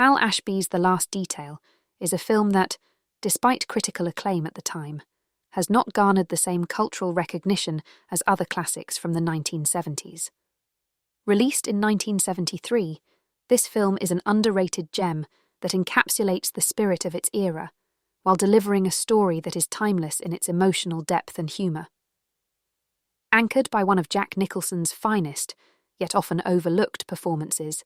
Hal Ashby's The Last Detail is a film that, despite critical acclaim at the time, has not garnered the same cultural recognition as other classics from the 1970s. Released in 1973, this film is an underrated gem that encapsulates the spirit of its era, while delivering a story that is timeless in its emotional depth and humour. Anchored by one of Jack Nicholson's finest, yet often overlooked performances,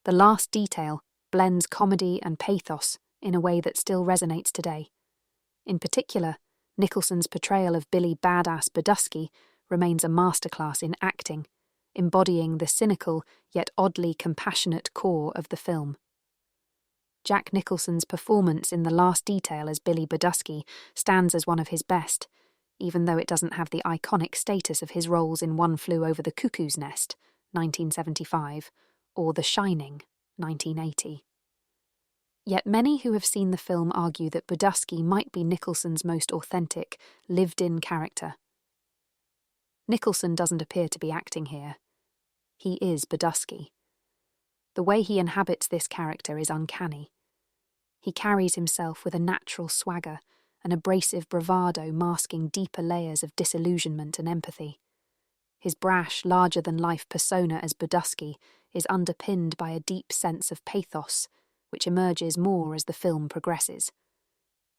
The Last Detail blends comedy and pathos in a way that still resonates today. In particular, Nicholson's portrayal of Billy Badass Budusky remains a masterclass in acting, embodying the cynical yet oddly compassionate core of the film. Jack Nicholson's performance in The Last Detail as Billy Budusky stands as one of his best, even though it doesn't have the iconic status of his roles in One Flew Over the Cuckoo's Nest, 1975, or The Shining, 1980. Yet many who have seen the film argue that Budusky might be Nicholson's most authentic, lived-in character. Nicholson doesn't appear to be acting here. He is Budusky. The way he inhabits this character is uncanny. He carries himself with a natural swagger, an abrasive bravado masking deeper layers of disillusionment and empathy. His brash, larger-than-life persona as Budusky is underpinned by a deep sense of pathos, which emerges more as the film progresses.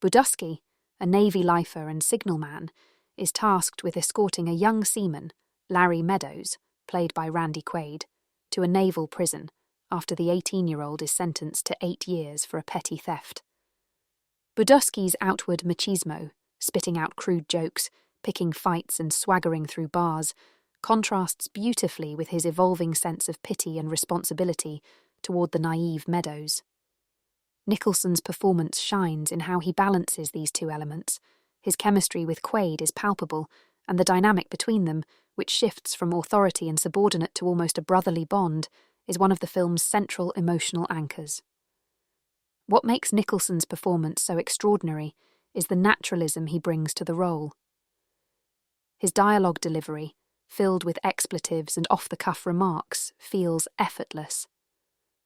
Budusky, a Navy lifer and signalman, is tasked with escorting a young seaman, Larry Meadows, played by Randy Quaid, to a naval prison after the 18-year-old is sentenced to 8 years for a petty theft. Budusky's outward machismo, spitting out crude jokes, picking fights and swaggering through bars, contrasts beautifully with his evolving sense of pity and responsibility toward the naive Meadows. Nicholson's performance shines in how he balances these two elements. His chemistry with Quaid is palpable, and the dynamic between them, which shifts from authority and subordinate to almost a brotherly bond, is one of the film's central emotional anchors. What makes Nicholson's performance so extraordinary is the naturalism he brings to the role. His dialogue delivery, filled with expletives and off-the-cuff remarks, feels effortless.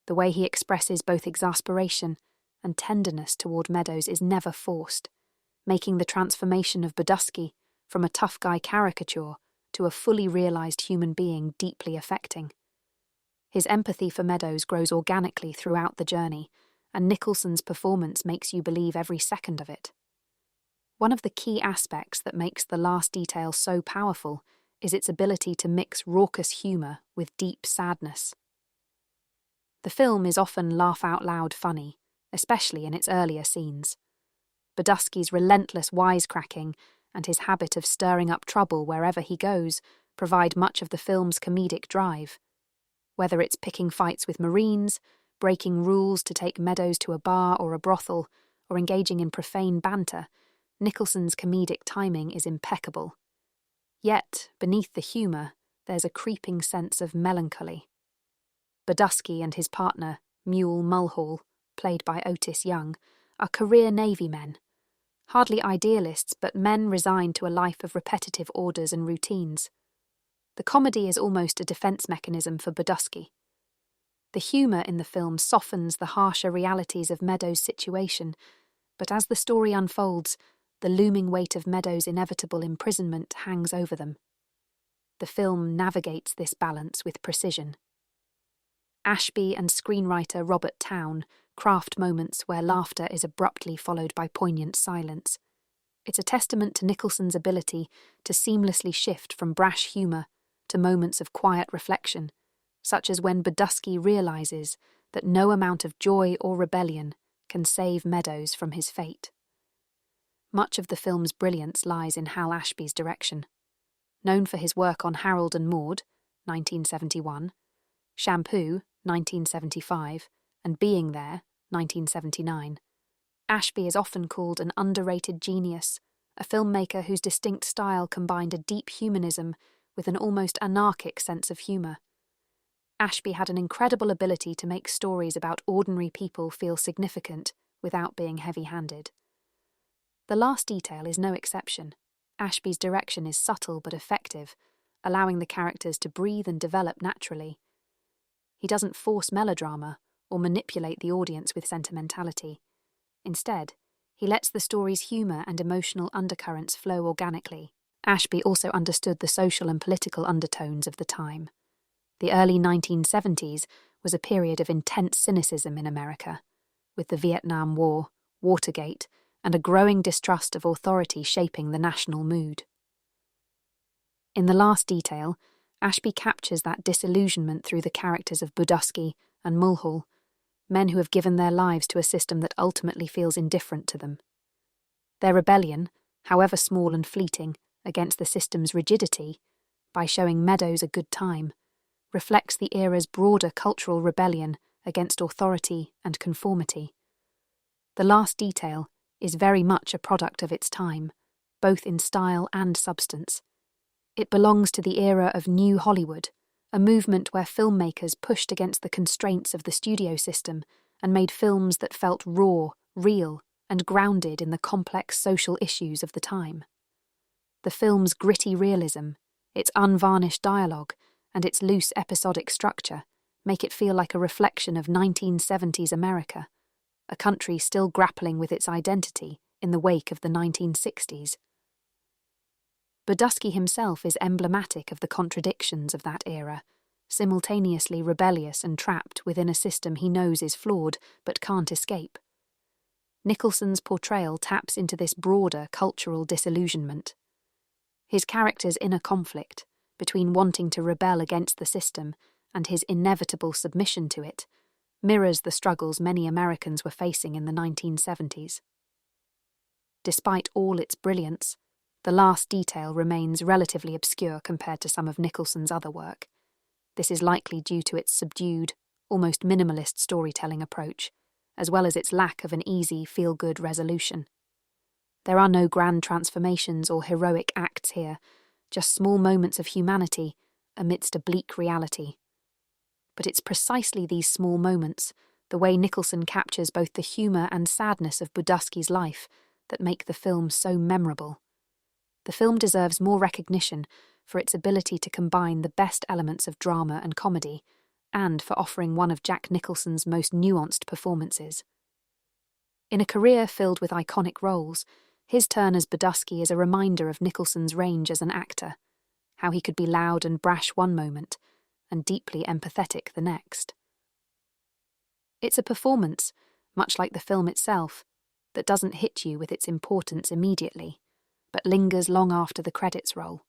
The way he expresses both exasperation and tenderness toward Meadows is never forced, making the transformation of Budusky from a tough guy caricature to a fully realised human being deeply affecting. His empathy for Meadows grows organically throughout the journey, and Nicholson's performance makes you believe every second of it. One of the key aspects that makes The Last Detail so powerful is its ability to mix raucous humour with deep sadness. The film is often laugh-out-loud funny, especially in its earlier scenes. Budusky's relentless wisecracking and his habit of stirring up trouble wherever he goes provide much of the film's comedic drive. Whether it's picking fights with Marines, breaking rules to take Meadows to a bar or a brothel, or engaging in profane banter, Nicholson's comedic timing is impeccable. Yet, beneath the humour, there's a creeping sense of melancholy. Budusky and his partner, Mule Mulhall, played by Otis Young, are career Navy men. Hardly idealists, but men resigned to a life of repetitive orders and routines. The comedy is almost a defence mechanism for Budusky. The humour in the film softens the harsher realities of Meadows' situation, but as the story unfolds, the looming weight of Meadows' inevitable imprisonment hangs over them. The film navigates this balance with precision. Ashby and screenwriter Robert Towne craft moments where laughter is abruptly followed by poignant silence. It's a testament to Nicholson's ability to seamlessly shift from brash humour to moments of quiet reflection, such as when Budusky realises that no amount of joy or rebellion can save Meadows from his fate. Much of the film's brilliance lies in Hal Ashby's direction. Known for his work on Harold and Maude, 1971, Shampoo, 1975, and Being There, 1979, Ashby is often called an underrated genius, a filmmaker whose distinct style combined a deep humanism with an almost anarchic sense of humour. Ashby had an incredible ability to make stories about ordinary people feel significant without being heavy-handed. The Last Detail is no exception. Ashby's direction is subtle but effective, allowing the characters to breathe and develop naturally. He doesn't force melodrama or manipulate the audience with sentimentality. Instead, he lets the story's humour and emotional undercurrents flow organically. Ashby also understood the social and political undertones of the time. The early 1970s was a period of intense cynicism in America, with the Vietnam War, Watergate, and a growing distrust of authority shaping the national mood. In The Last Detail, Ashby captures that disillusionment through the characters of Budusky and Mulhall, men who have given their lives to a system that ultimately feels indifferent to them. Their rebellion, however small and fleeting, against the system's rigidity, by showing Meadows a good time, reflects the era's broader cultural rebellion against authority and conformity. The Last Detail is very much a product of its time, both in style and substance. It belongs to the era of New Hollywood, a movement where filmmakers pushed against the constraints of the studio system and made films that felt raw, real, and grounded in the complex social issues of the time. The film's gritty realism, its unvarnished dialogue, and its loose episodic structure make it feel like a reflection of 1970s America, a country still grappling with its identity in the wake of the 1960s. Budusky himself is emblematic of the contradictions of that era, simultaneously rebellious and trapped within a system he knows is flawed but can't escape. Nicholson's portrayal taps into this broader cultural disillusionment. His character's inner conflict, between wanting to rebel against the system and his inevitable submission to it, mirrors the struggles many Americans were facing in the 1970s. Despite all its brilliance, The Last Detail remains relatively obscure compared to some of Nicholson's other work. This is likely due to its subdued, almost minimalist storytelling approach, as well as its lack of an easy, feel-good resolution. There are no grand transformations or heroic acts here, just small moments of humanity amidst a bleak reality. But it's precisely these small moments, the way Nicholson captures both the humour and sadness of Budusky's life, that make the film so memorable. The film deserves more recognition for its ability to combine the best elements of drama and comedy, and for offering one of Jack Nicholson's most nuanced performances. In a career filled with iconic roles, his turn as Budusky is a reminder of Nicholson's range as an actor, how he could be loud and brash one moment, and deeply empathetic the next. It's a performance, much like the film itself, that doesn't hit you with its importance immediately, but lingers long after the credits roll.